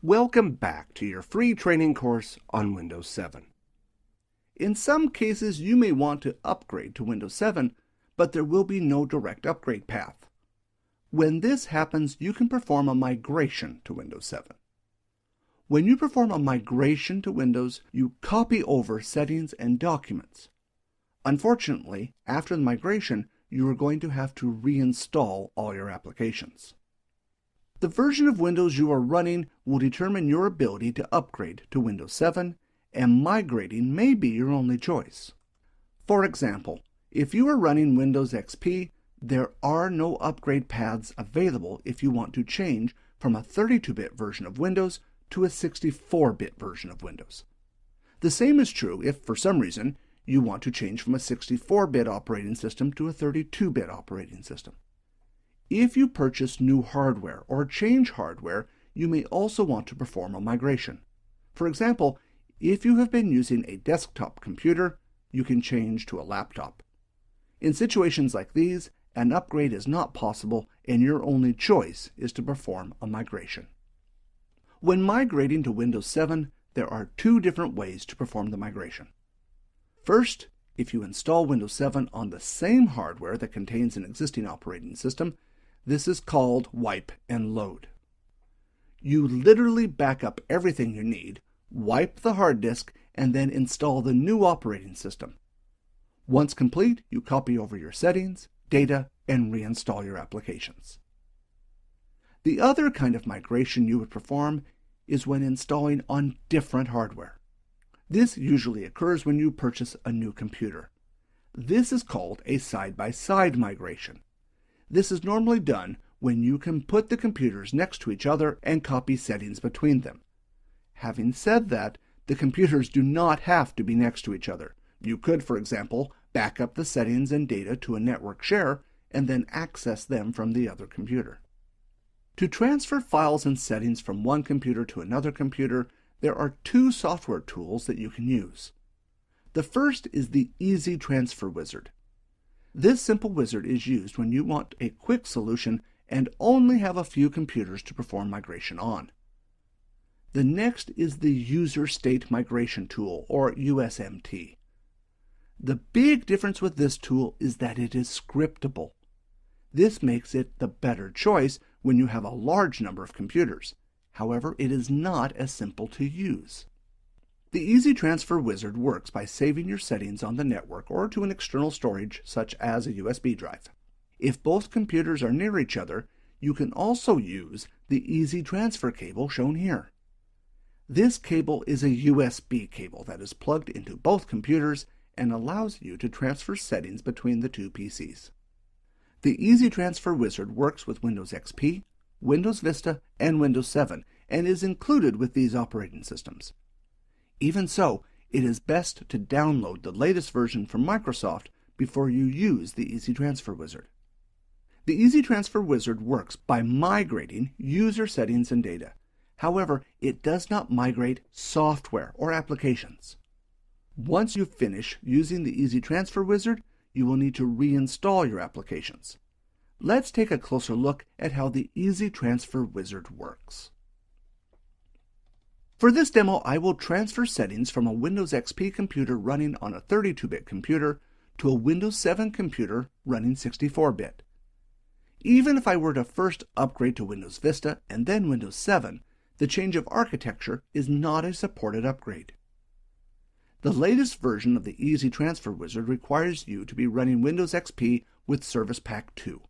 Welcome back to your free training course on Windows 7. In some cases, you may want to upgrade to Windows 7, but there will be no direct upgrade path. When this happens, you can perform a migration to Windows 7. When you perform a migration to Windows, you copy over settings and documents. Unfortunately, after the migration, you are going to have to reinstall all your applications. The version of Windows you are running will determine your ability to upgrade to Windows 7, and migrating may be your only choice. For example, if you are running Windows XP, there are no upgrade paths available if you want to change from a 32-bit version of Windows to a 64-bit version of Windows. The same is true if, for some reason, you want to change from a 64-bit operating system to a 32-bit operating system. If you purchase new hardware or change hardware, you may also want to perform a migration. For example, if you have been using a desktop computer, you can change to a laptop. In situations like these, an upgrade is not possible and your only choice is to perform a migration. When migrating to Windows 7, there are two different ways to perform the migration. First, if you install Windows 7 on the same hardware that contains an existing operating system, this is called wipe and load. You literally back up everything you need, wipe the hard disk, and then install the new operating system. Once complete, you copy over your settings, data, and reinstall your applications. The other kind of migration you would perform is when installing on different hardware. This usually occurs when you purchase a new computer. This is called a side-by-side migration. This is normally done when you can put the computers next to each other and copy settings between them. Having said that, the computers do not have to be next to each other. You could, for example, back up the settings and data to a network share and then access them from the other computer. To transfer files and settings from one computer to another computer, there are two software tools that you can use. The first is the Easy Transfer Wizard. This simple wizard is used when you want a quick solution and only have a few computers to perform migration on. The next is the User State Migration Tool, or USMT. The big difference with this tool is that it is scriptable. This makes it the better choice when you have a large number of computers. However, it is not as simple to use. The Easy Transfer Wizard works by saving your settings on the network or to an external storage such as a USB drive. If both computers are near each other, you can also use the Easy Transfer cable shown here. This cable is a USB cable that is plugged into both computers and allows you to transfer settings between the two PCs. The Easy Transfer Wizard works with Windows XP, Windows Vista, and Windows 7, and is included with these operating systems. Even so, it is best to download the latest version from Microsoft before you use the Easy Transfer Wizard. The Easy Transfer Wizard works by migrating user settings and data. However, it does not migrate software or applications. Once you finish using the Easy Transfer Wizard, you will need to reinstall your applications. Let's take a closer look at how the Easy Transfer Wizard works. For this demo, I will transfer settings from a Windows XP computer running on a 32-bit computer to a Windows 7 computer running 64-bit. Even if I were to first upgrade to Windows Vista and then Windows 7, the change of architecture is not a supported upgrade. The latest version of the Easy Transfer Wizard requires you to be running Windows XP with Service Pack 2.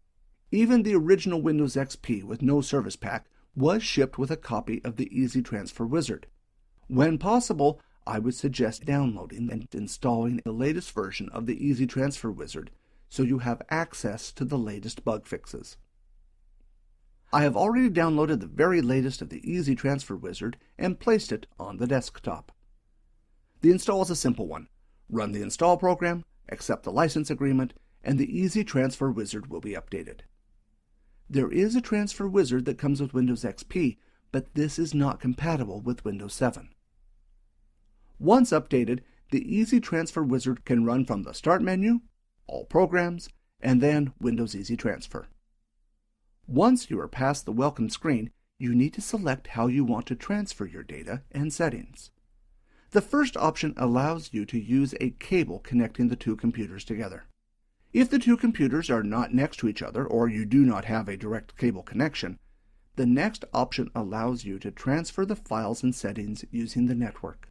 Even the original Windows XP with no Service Pack was shipped with a copy of the Easy Transfer Wizard. When possible, I would suggest downloading and installing the latest version of the Easy Transfer Wizard so you have access to the latest bug fixes. I have already downloaded the very latest of the Easy Transfer Wizard and placed it on the desktop. The install is a simple one. Run the install program, accept the license agreement, and the Easy Transfer Wizard will be updated. There is a transfer wizard that comes with Windows XP, but this is not compatible with Windows 7. Once updated, the Easy Transfer Wizard can run from the Start menu, All Programs, and then Windows Easy Transfer. Once you are past the welcome screen, you need to select how you want to transfer your data and settings. The first option allows you to use a cable connecting the two computers together. If the two computers are not next to each other or you do not have a direct cable connection, the next option allows you to transfer the files and settings using the network.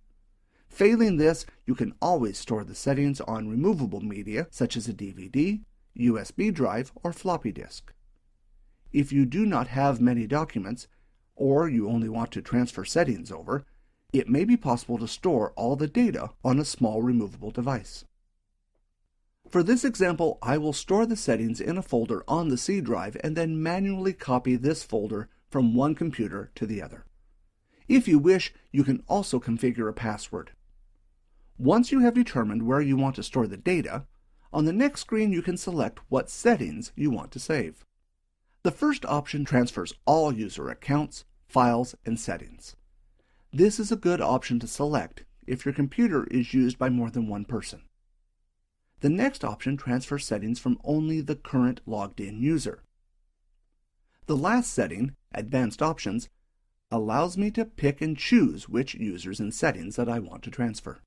Failing this, you can always store the settings on removable media such as a DVD, USB drive, or floppy disk. If you do not have many documents, or you only want to transfer settings over, it may be possible to store all the data on a small removable device. For this example, I will store the settings in a folder on the C drive and then manually copy this folder from one computer to the other. If you wish, you can also configure a password. Once you have determined where you want to store the data, on the next screen you can select what settings you want to save. The first option transfers all user accounts, files, and settings. This is a good option to select if your computer is used by more than one person. The next option transfers settings from only the current logged-in user. The last setting, Advanced Options, allows me to pick and choose which users and settings that I want to transfer.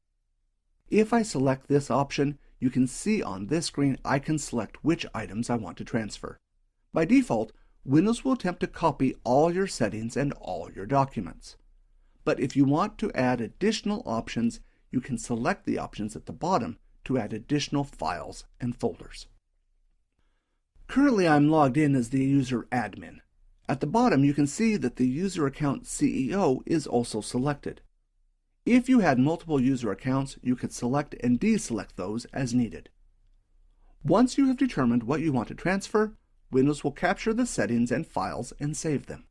If I select this option, you can see on this screen I can select which items I want to transfer. By default, Windows will attempt to copy all your settings and all your documents. But if you want to add additional options, you can select the options at the bottom to add additional files and folders. Currently I'm logged in as the user admin. At the bottom you can see that the user account CEO is also selected. If you had multiple user accounts, you could select and deselect those as needed. Once you have determined what you want to transfer, Windows will capture the settings and files and save them.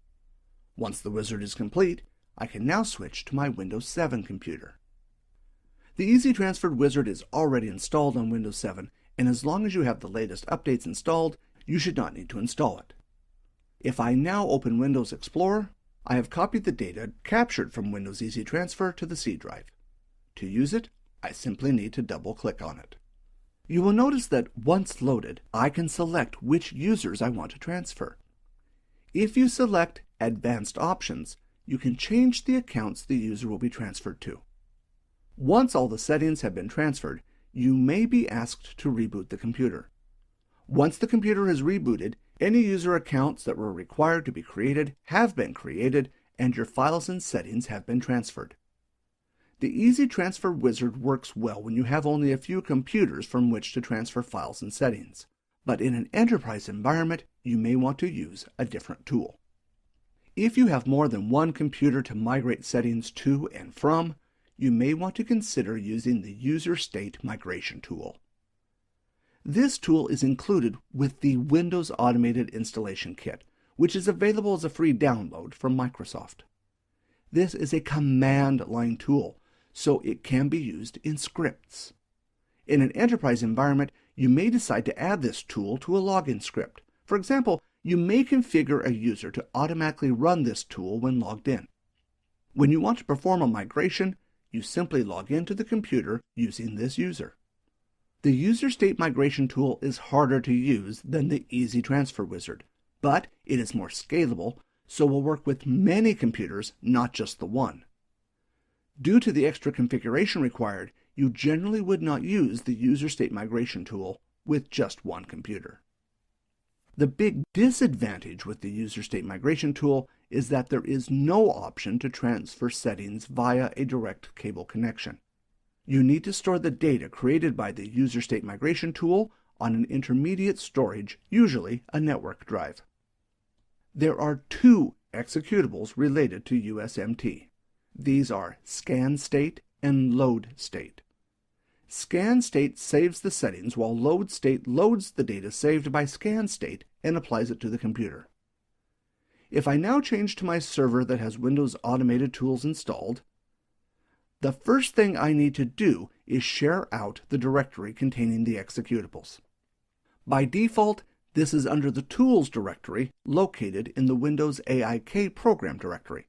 Once the wizard is complete, I can now switch to my Windows 7 computer. The Easy Transferred wizard is already installed on Windows 7, and as long as you have the latest updates installed, you should not need to install it. If I now open Windows Explorer, I have copied the data captured from Windows Easy Transfer to the C drive. To use it, I simply need to double-click on it. You will notice that once loaded, I can select which users I want to transfer. If you select Advanced Options, you can change the accounts the user will be transferred to. Once all the settings have been transferred, you may be asked to reboot the computer. Once the computer is rebooted, any user accounts that were required to be created have been created, and your files and settings have been transferred. The Easy Transfer wizard works well when you have only a few computers from which to transfer files and settings, but in an enterprise environment, you may want to use a different tool. If you have more than one computer to migrate settings to and from, you may want to consider using the User State Migration tool. This tool is included with the Windows Automated Installation Kit, which is available as a free download from Microsoft. This is a command line tool, so it can be used in scripts. In an enterprise environment, you may decide to add this tool to a login script. For example, you may configure a user to automatically run this tool when logged in. When you want to perform a migration, you simply log into the computer using this user. The User State Migration tool is harder to use than the Easy Transfer wizard, but it is more scalable, so will work with many computers, not just the one. Due to the extra configuration required, you generally would not use the User State Migration tool with just one computer. The big disadvantage with the User State Migration tool is that there is no option to transfer settings via a direct cable connection. You need to store the data created by the User State Migration tool on an intermediate storage, usually a network drive. There are two executables related to USMT. These are scan state and load state. Scan state saves the settings, while load state loads the data saved by scan state and applies it to the computer. If I now change to my server that has Windows Automated Tools installed, the first thing I need to do is share out the directory containing the executables. By default, this is under the Tools directory located in the Windows AIK program directory.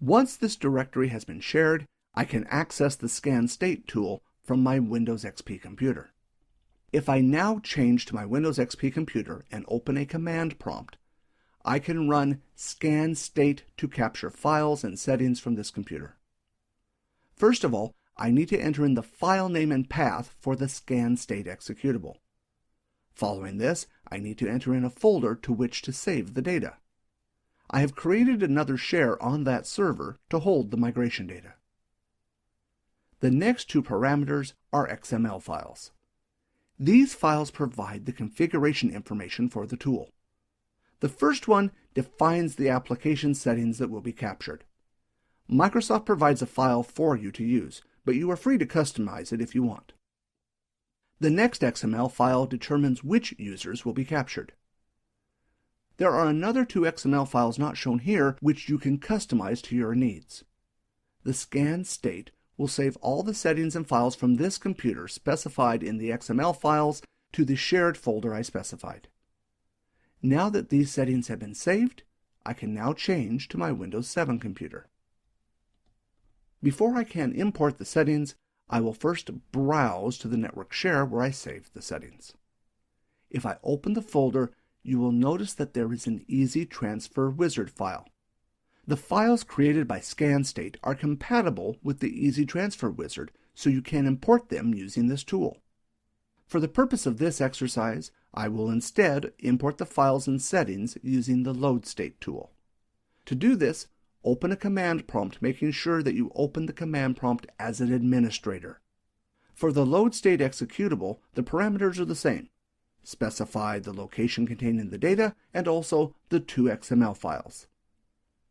Once this directory has been shared, I can access the Scan State tool from my Windows XP computer. If I now change to my Windows XP computer and open a command prompt, I can run scan state to capture files and settings from this computer. First of all, I need to enter in the file name and path for the scan state executable. Following this, I need to enter in a folder to which to save the data. I have created another share on that server to hold the migration data. The next two parameters are XML files. These files provide the configuration information for the tool. The first one defines the application settings that will be captured. Microsoft provides a file for you to use, but you are free to customize it if you want. The next XML file determines which users will be captured. There are another two XML files not shown here which you can customize to your needs. The scan state will save all the settings and files from this computer specified in the XML files to the shared folder I specified. Now that these settings have been saved, I can now change to my Windows 7 computer. Before I can import the settings, I will first browse to the network share where I saved the settings. If I open the folder, you will notice that there is an Easy Transfer Wizard file. The files created by ScanState are compatible with the Easy Transfer Wizard, so you can import them using this tool. For the purpose of this exercise, I will instead import the files and settings using the Load State tool. To do this, open a command prompt, making sure that you open the command prompt as an administrator. For the Load State executable, the parameters are the same. Specify the location containing the data and also the two XML files.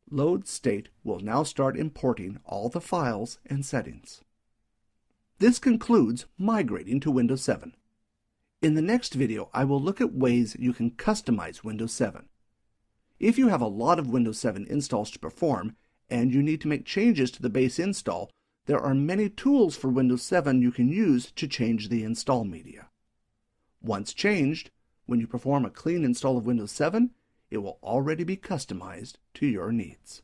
Load State will now start importing all the files and settings. This concludes migrating to Windows 7. In the next video, I will look at ways you can customize Windows 7. If you have a lot of Windows 7 installs to perform and you need to make changes to the base install, there are many tools for Windows 7 you can use to change the install media. Once changed, when you perform a clean install of Windows 7, it will already be customized to your needs.